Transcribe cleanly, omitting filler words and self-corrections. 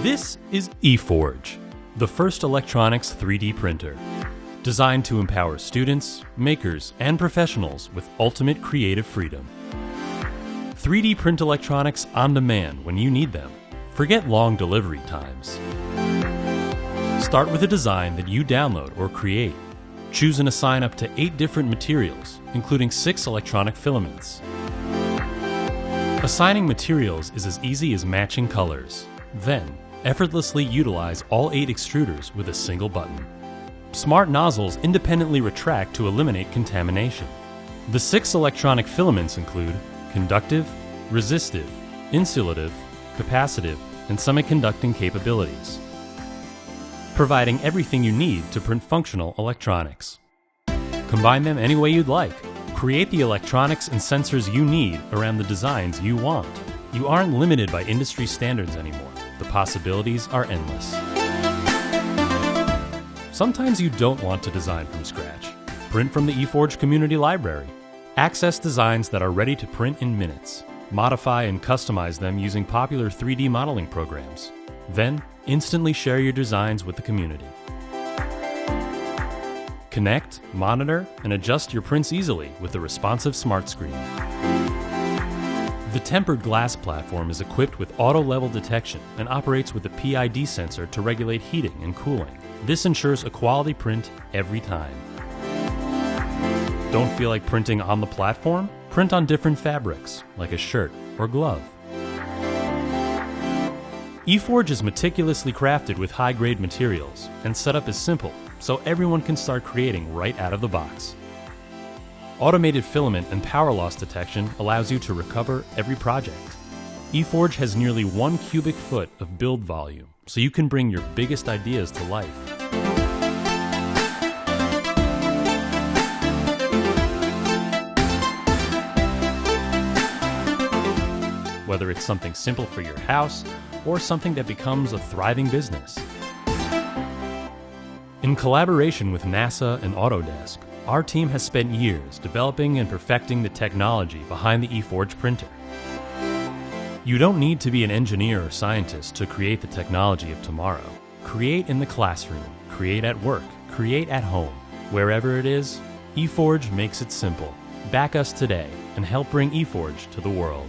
This is EFORGE, the first electronics 3D printer, designed to empower students, makers, and professionals with ultimate creative freedom. 3D print electronics on demand when you need them. Forget long delivery times. Start with a design that you download or create. Choose and assign up to 8 different materials, including 6 electronic filaments. Assigning materials is as easy as matching colors. Then, effortlessly utilize all 8 extruders with a single button. Smart nozzles independently retract to eliminate contamination. The 6 electronic filaments include conductive, resistive, insulative, capacitive, and semiconducting capabilities, providing everything you need to print functional electronics. Combine them any way you'd like. Create the electronics and sensors you need around the designs you want. You aren't limited by industry standards anymore. The possibilities are endless. Sometimes you don't want to design from scratch. Print from the EFORGE Community Library. Access designs that are ready to print in minutes. Modify and customize them using popular 3D modeling programs. Then, instantly share your designs with the community. Connect, monitor, and adjust your prints easily with the responsive smart screen. The tempered glass platform is equipped with auto-level detection and operates with a PID sensor to regulate heating and cooling. This ensures a quality print every time. Don't feel like printing on the platform? Print on different fabrics, like a shirt or glove. EFORGE is meticulously crafted with high-grade materials, and setup is simple, so everyone can start creating right out of the box. Automated filament and power loss detection allows you to recover every project. EFORGE has nearly 1 cubic foot of build volume, so you can bring your biggest ideas to life. Whether it's something simple for your house or something that becomes a thriving business. In collaboration with NASA and Autodesk, our team has spent years developing and perfecting the technology behind the EFORGE printer. You don't need to be an engineer or scientist to create the technology of tomorrow. Create in the classroom, create at work, create at home. Wherever it is, EFORGE makes it simple. Back us today and help bring EFORGE to the world.